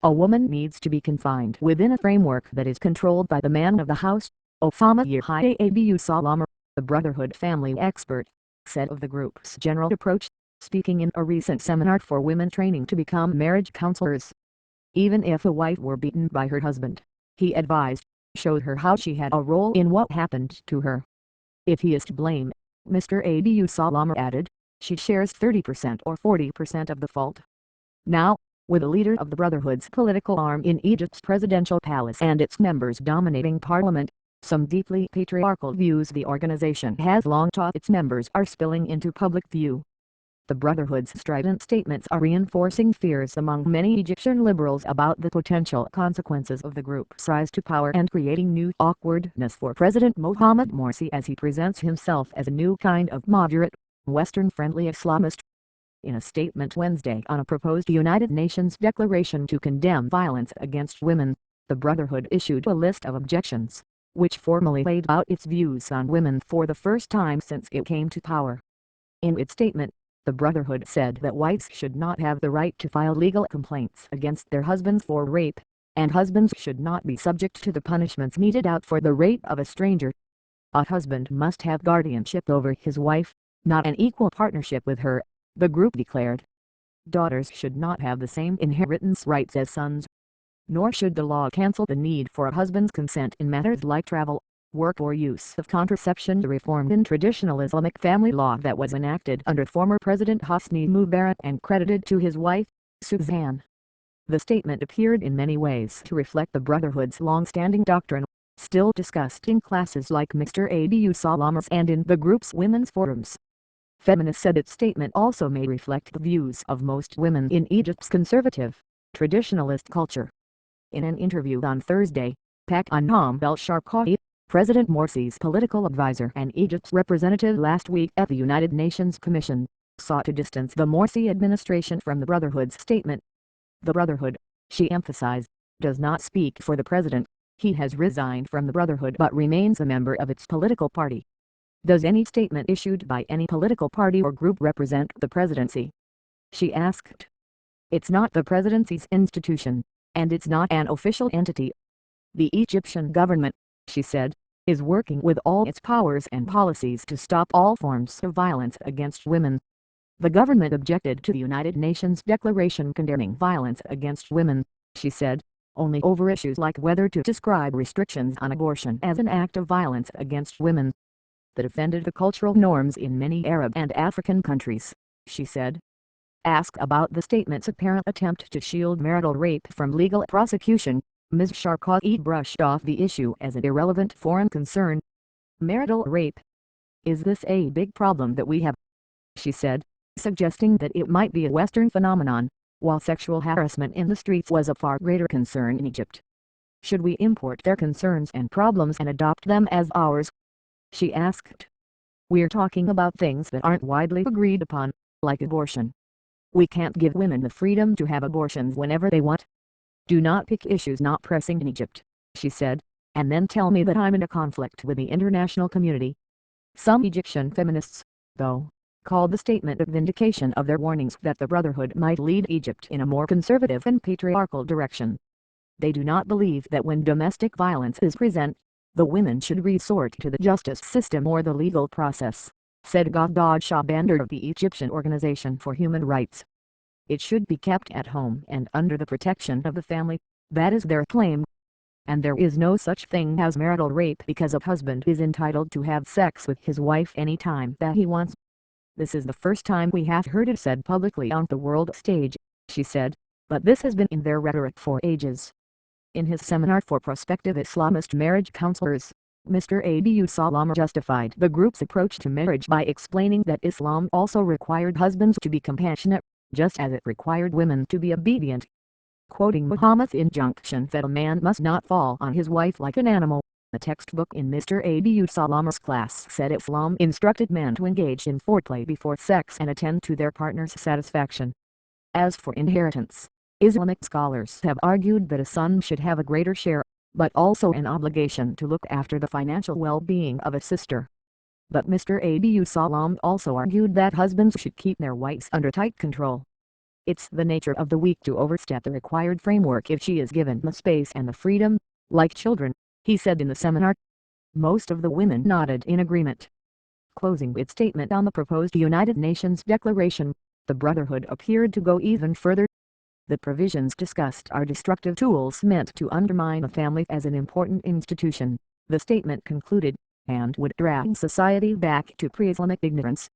a woman needs to be confined within a framework that is controlled by the man of the house. Ofamayehide Abu Salam, the Brotherhood family expert, said of the group's general approach, speaking in a recent seminar for women training to become marriage counselors. Even if a wife were beaten by her husband, he advised, showed her how she had a role in what happened to her. If he is to blame, Mr. Abu Salam added, she shares 30% or 40% of the fault. Now, with the leader of the Brotherhood's political arm in Egypt's presidential palace and its members dominating parliament, some deeply patriarchal views the organization has long taught its members are spilling into public view. The Brotherhood's strident statements are reinforcing fears among many Egyptian liberals about the potential consequences of the group's rise to power and creating new awkwardness for President Mohamed Morsi as he presents himself as a new kind of moderate, Western-friendly Islamist. In a statement Wednesday on a proposed United Nations declaration to condemn violence against women, the Brotherhood issued a list of objections, which formally laid out its views on women for the first time since it came to power. In its statement, the Brotherhood said that wives should not have the right to file legal complaints against their husbands for rape, and husbands should not be subject to the punishments meted out for the rape of a stranger. A husband must have guardianship over his wife, not an equal partnership with her, the group declared. Daughters should not have the same inheritance rights as sons. Nor should the law cancel the need for a husband's consent in matters like travel, work or use of contraception. The reform in traditional Islamic family law that was enacted under former President Hosni Mubarak and credited to his wife, Suzanne. The statement appeared in many ways to reflect the Brotherhood's long-standing doctrine, still discussed in classes like Mr. Abu Salam's and in the group's women's forums. Feminists said its statement also may reflect the views of most women in Egypt's conservative, traditionalist culture. In an interview on Thursday, Pak-Anam el-Sharqawi, President Morsi's political advisor and Egypt's representative last week at the United Nations Commission, sought to distance the Morsi administration from the Brotherhood's statement. The Brotherhood, she emphasized, does not speak for the president. He has resigned from the Brotherhood but remains a member of its political party. Does any statement issued by any political party or group represent the presidency? She asked. It's not the presidency's institution, and it's not an official entity. The Egyptian government, she said, is working with all its powers and policies to stop all forms of violence against women. The government objected to the United Nations declaration condemning violence against women, she said, only over issues like whether to describe restrictions on abortion as an act of violence against women. That offended the cultural norms in many Arab and African countries, she said. Asked about the statement's apparent attempt to shield marital rape from legal prosecution, Ms. Sharqawi brushed off the issue as an irrelevant foreign concern. Marital rape? Is this a big problem that we have? She said, suggesting that it might be a Western phenomenon, while sexual harassment in the streets was a far greater concern in Egypt. Should we import their concerns and problems and adopt them as ours? She asked. We're talking about things that aren't widely agreed upon, like abortion. We can't give women the freedom to have abortions whenever they want. Do not pick issues not pressing in Egypt, she said, and then tell me that I'm in a conflict with the international community. Some Egyptian feminists, though, called the statement a vindication of their warnings that the Brotherhood might lead Egypt in a more conservative and patriarchal direction. They do not believe that when domestic violence is present, the women should resort to the justice system or the legal process, said Ghaddad Shabander of the Egyptian Organization for Human Rights. It should be kept at home and under the protection of the family, that is their claim. And there is no such thing as marital rape because a husband is entitled to have sex with his wife any time that he wants. This is the first time we have heard it said publicly on the world stage, she said, but this has been in their rhetoric for ages. In his seminar for prospective Islamist marriage counselors, Mr. Abu Salam justified the group's approach to marriage by explaining that Islam also required husbands to be compassionate, just as it required women to be obedient. Quoting Muhammad's injunction that a man must not fall on his wife like an animal, the textbook in Mr. Abu Salam's class said Islam instructed men to engage in foreplay before sex and attend to their partner's satisfaction. As for inheritance, Islamic scholars have argued that a son should have a greater share, but also an obligation to look after the financial well-being of a sister. But Mr. Abu Salam also argued that husbands should keep their wives under tight control. It's the nature of the weak to overstep the required framework if she is given the space and the freedom, like children, he said in the seminar. Most of the women nodded in agreement. Closing its statement on the proposed United Nations Declaration, the Brotherhood appeared to go even further. The provisions discussed are destructive tools meant to undermine the family as an important institution, the statement concluded, and would drag society back to pre-Islamic ignorance.